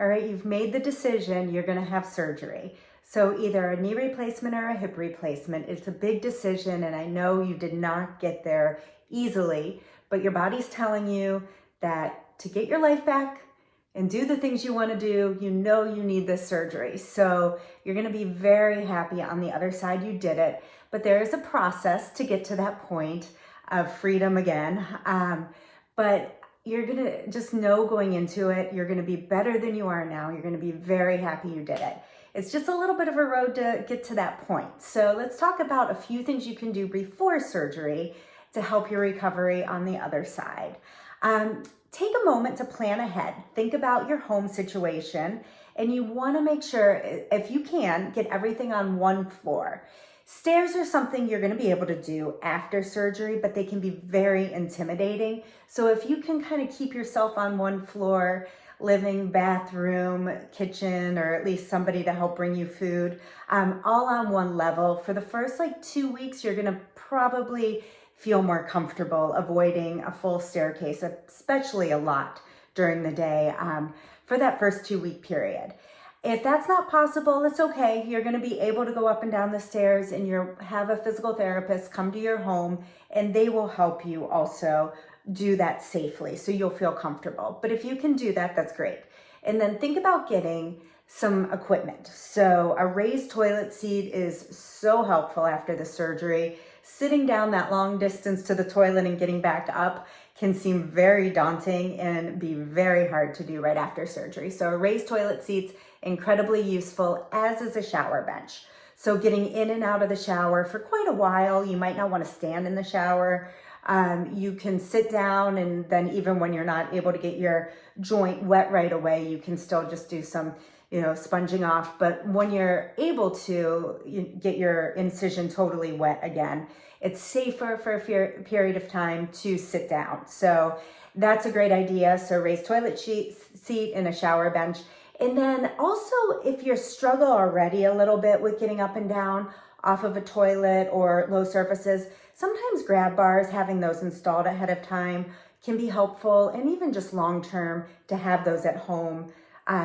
All right, you've made the decision, you're gonna have surgery. So either a knee replacement or a hip replacement. It's a big decision, and I know you did not get there easily, but your body's telling you that to get your life back and do the things you wanna do, you know you need this surgery. So you're gonna be very happy on the other side you did it, but there is a process to get to that point of freedom again. But you're gonna just know going into it, you're gonna be better than you are now. You're gonna be very happy you did it. It's just a little bit of a road to get to that point. So let's talk about a few things you can do before surgery to help your recovery on the other side. Take a moment to plan ahead. Think about your home situation, and you wanna make sure, if you can, get everything on one floor. Stairs are something you're gonna be able to do after surgery, but they can be very intimidating. So if you can kind of keep yourself on one floor, living, bathroom, kitchen, or at least somebody to help bring you food, all on one level, for the first like 2 weeks, you're gonna probably feel more comfortable avoiding a full staircase, especially a lot during the day, for that first 2 week period. If that's not possible, it's okay. You're gonna be able to go up and down the stairs, and you have a physical therapist come to your home, and they will help you also do that safely, so you'll feel comfortable. But if you can do that, that's great. And then think about getting some equipment. So a raised toilet seat is so helpful after the surgery. Sitting down that long distance to the toilet and getting back up can seem very daunting and be very hard to do right after surgery. So a raised toilet seat's incredibly useful, as is a shower bench. So getting in and out of the shower for quite a while, you might not want to stand in the shower. You can sit down, and then even when you're not able to get your joint wet right away, you can still just do some, sponging off. But when you're able to get your incision totally wet again, it's safer for a period of time to sit down. So that's a great idea. So raised toilet seat and a shower bench. And then also, if you struggle already a little bit with getting up and down off of a toilet or low surfaces, sometimes grab bars, having those installed ahead of time, can be helpful, and even just long-term to have those at home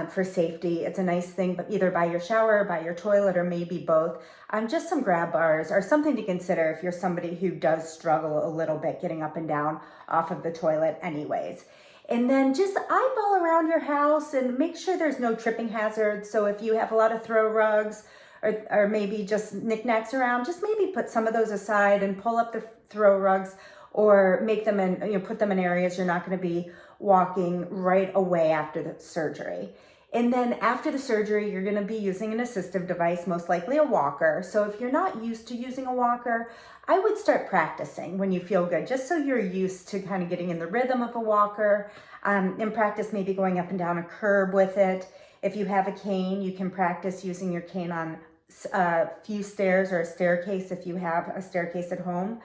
for safety. It's a nice thing, but either by your shower or by your toilet, or maybe both. Just some grab bars are something to consider if you're somebody who does struggle a little bit getting up and down off of the toilet anyways. And then just eyeball around your house and make sure there's no tripping hazards. So if you have a lot of throw rugs or maybe just knickknacks around, just maybe put some of those aside and pull up the throw rugs, or make them in, put them in areas you're not going to be walking right away after the surgery. And then after the surgery, you're going to be using an assistive device, most likely a walker. So if you're not used to using a walker, I would start practicing when you feel good, just so you're used to kind of getting in the rhythm of a walker, and practice maybe going up and down a curb with it. If you have a cane, you can practice using your cane on a few stairs or a staircase if you have a staircase at home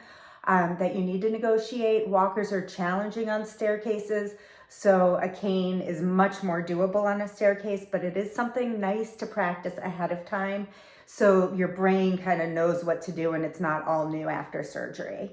that you need to negotiate. Walkers are challenging on staircases, so a cane is much more doable on a staircase, but it is something nice to practice ahead of time so your brain kind of knows what to do and it's not all new after surgery.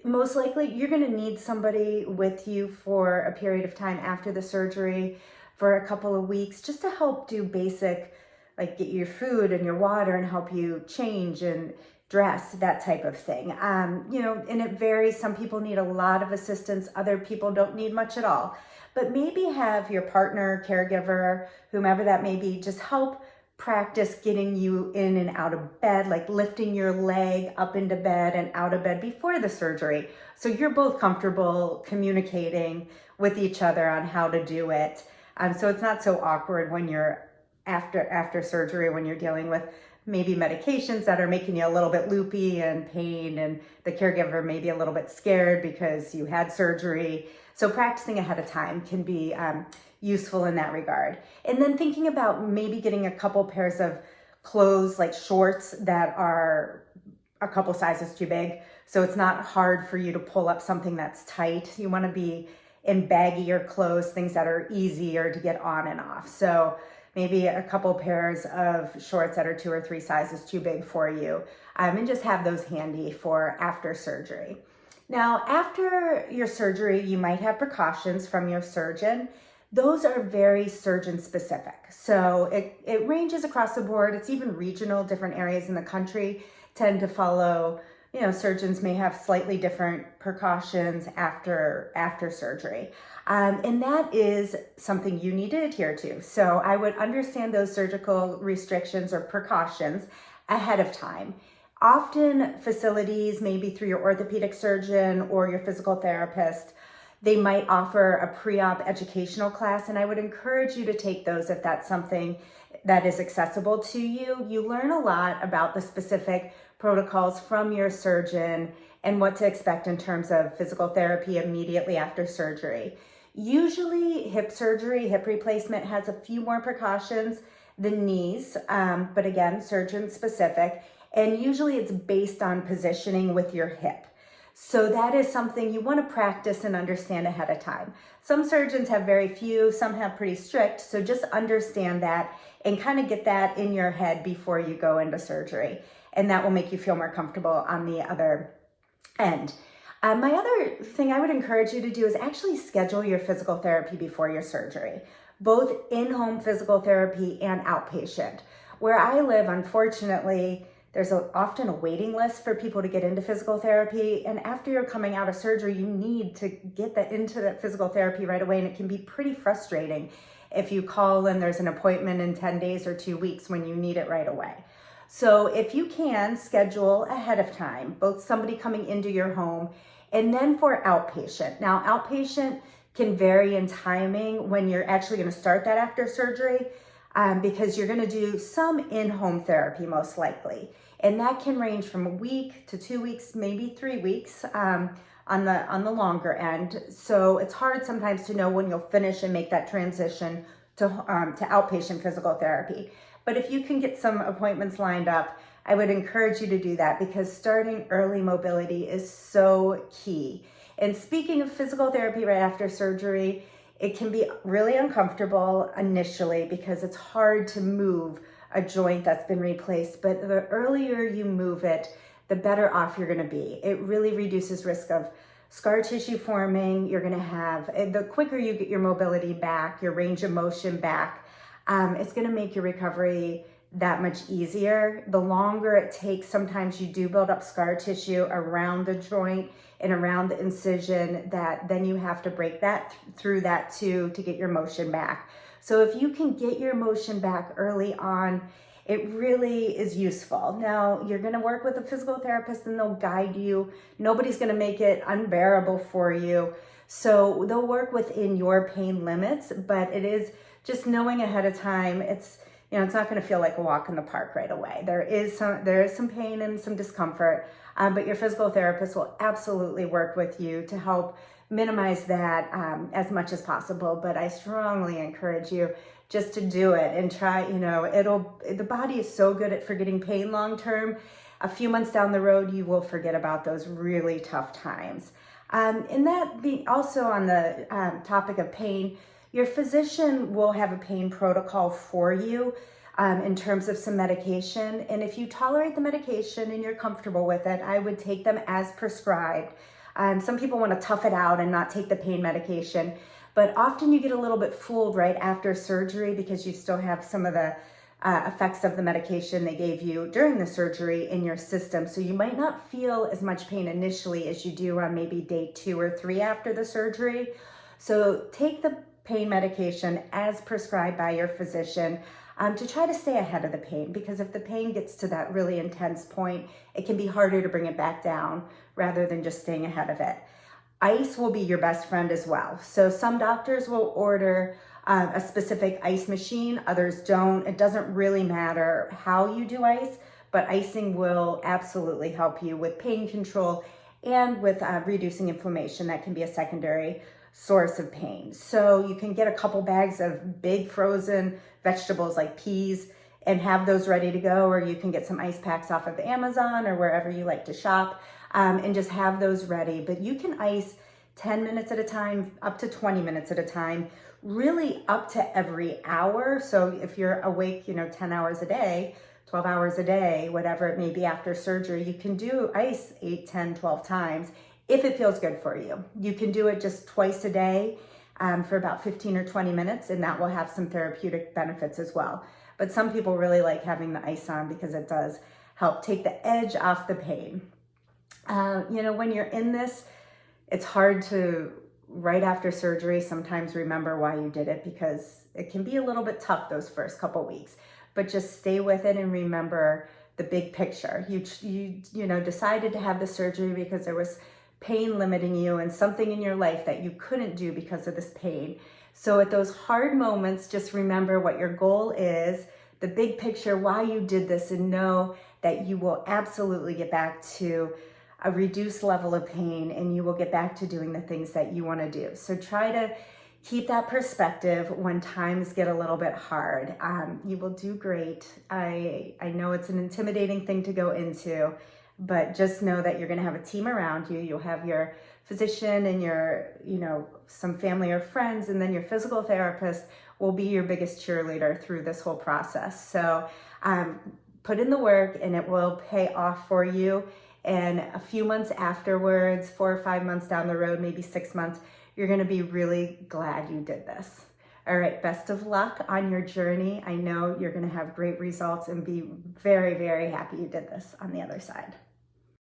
Most likely you're going to need somebody with you for a period of time after the surgery for a couple of weeks, just to help do basic, like get your food and your water and help you change and dress, that type of thing. And it varies. Some people need a lot of assistance. Other people don't need much at all. But maybe have your partner, caregiver, whomever that may be, just help practice getting you in and out of bed, like lifting your leg up into bed and out of bed before the surgery. So you're both comfortable communicating with each other on how to do it. So it's not so awkward when you're after surgery, when you're dealing with maybe medications that are making you a little bit loopy and pain, and the caregiver may be a little bit scared because you had surgery. So practicing ahead of time can be useful in that regard. And then thinking about maybe getting a couple pairs of clothes, like shorts that are a couple sizes too big, so it's not hard for you to pull up something that's tight. You want to be in baggier clothes, things that are easier to get on and off. So maybe a couple pairs of shorts that are 2 or 3 sizes too big for you, and just have those handy for after surgery. Now, after your surgery, you might have precautions from your surgeon. Those are very surgeon specific. So it ranges across the board. It's even regional. Different areas in the country tend to follow, surgeons may have slightly different precautions after surgery. And that is something you need to adhere to. So I would understand those surgical restrictions or precautions ahead of time. Often facilities, maybe through your orthopedic surgeon or your physical therapist, they might offer a pre-op educational class, and I would encourage you to take those if that's something that is accessible to you. You learn a lot about the specific protocols from your surgeon and what to expect in terms of physical therapy immediately after surgery. Usually hip surgery, hip replacement has a few more precautions than knees, but again, surgeon specific. And usually it's based on positioning with your hip. So that is something you want to practice and understand ahead of time. Some surgeons have very few, some have pretty strict. So just understand that and kind of get that in your head before you go into surgery. And that will make you feel more comfortable on the other end. My other thing I would encourage you to do is actually schedule your physical therapy before your surgery, both in-home physical therapy and outpatient. Where I live, unfortunately, there's often a waiting list for people to get into physical therapy. And after you're coming out of surgery, you need to get into that physical therapy right away. And it can be pretty frustrating if you call and there's an appointment in 10 days or 2 weeks when you need it right away. So if you can schedule ahead of time, both somebody coming into your home and then for outpatient. Now, outpatient can vary in timing when you're actually going to start that after surgery. Because you're going to do some in-home therapy most likely. And that can range from a week to 2 weeks, maybe 3 weeks on the longer end. So it's hard sometimes to know when you'll finish and make that transition to outpatient physical therapy. But if you can get some appointments lined up, I would encourage you to do that because starting early mobility is so key. And speaking of physical therapy right after surgery, it can be really uncomfortable initially because it's hard to move a joint that's been replaced, but the earlier you move it, the better off you're gonna be. It really reduces risk of scar tissue forming. You're gonna have, the quicker you get your mobility back, your range of motion back, it's gonna make your recovery that much easier. The longer it takes, sometimes you do build up scar tissue around the joint and around the incision that then you have to break that through that too to get your motion back. So if you can get your motion back early on, it really is useful. Now, you're gonna work with a physical therapist and they'll guide you. Nobody's gonna make it unbearable for you. So they'll work within your pain limits, but it is just knowing ahead of time, it's not going to feel like a walk in the park right away. There is some pain and some discomfort, but your physical therapist will absolutely work with you to help minimize that as much as possible. But I strongly encourage you just to do it and try. The body is so good at forgetting pain long term. A few months down the road, you will forget about those really tough times. And that being also on the topic of pain, your physician will have a pain protocol for you in terms of some medication. And if you tolerate the medication and you're comfortable with it, I would take them as prescribed. Some people want to tough it out and not take the pain medication, but often you get a little bit fooled right after surgery because you still have some of the effects of the medication they gave you during the surgery in your system. So you might not feel as much pain initially as you do on maybe day 2 or 3 after the surgery. So take the pain medication as prescribed by your physician to try to stay ahead of the pain, because if the pain gets to that really intense point, it can be harder to bring it back down rather than just staying ahead of it. Ice will be your best friend as well. So some doctors will order a specific ice machine, others don't. It doesn't really matter how you do ice, but icing will absolutely help you with pain control and with reducing inflammation. That can be a secondary source of pain. So you can get a couple bags of big frozen vegetables like peas and have those ready to go, or you can get some ice packs off of Amazon or wherever you like to shop and just have those ready. But you can ice 10 minutes at a time, up to 20 minutes at a time, really up to every hour. So if you're awake, 10 hours a day, 12 hours a day, whatever it may be after surgery, you can do ice 8, 10, 12 times if it feels good for you. You can do it just twice a day for about 15 or 20 minutes, and that will have some therapeutic benefits as well. But some people really like having the ice on because it does help take the edge off the pain. When you're in this, it's hard to, right after surgery, sometimes remember why you did it, because it can be a little bit tough those first couple weeks. But just stay with it and remember the big picture. You decided to have the surgery because there was pain limiting you and something in your life that you couldn't do because of this pain. So at those hard moments, just remember what your goal is, the big picture, why you did this, and know that you will absolutely get back to a reduced level of pain, and you will get back to doing the things that you want to do. So try to keep that perspective when times get a little bit hard. You will do great. I know it's an intimidating thing to go into, but just know that you're going to have a team around you. You'll have your physician and your, some family or friends, and then your physical therapist will be your biggest cheerleader through this whole process. So put in the work, and it will pay off for you. And a few months afterwards, 4 or 5 months down the road, maybe 6 months, you're going to be really glad you did this. All right, best of luck on your journey. I know you're going to have great results and be very, very happy you did this on the other side.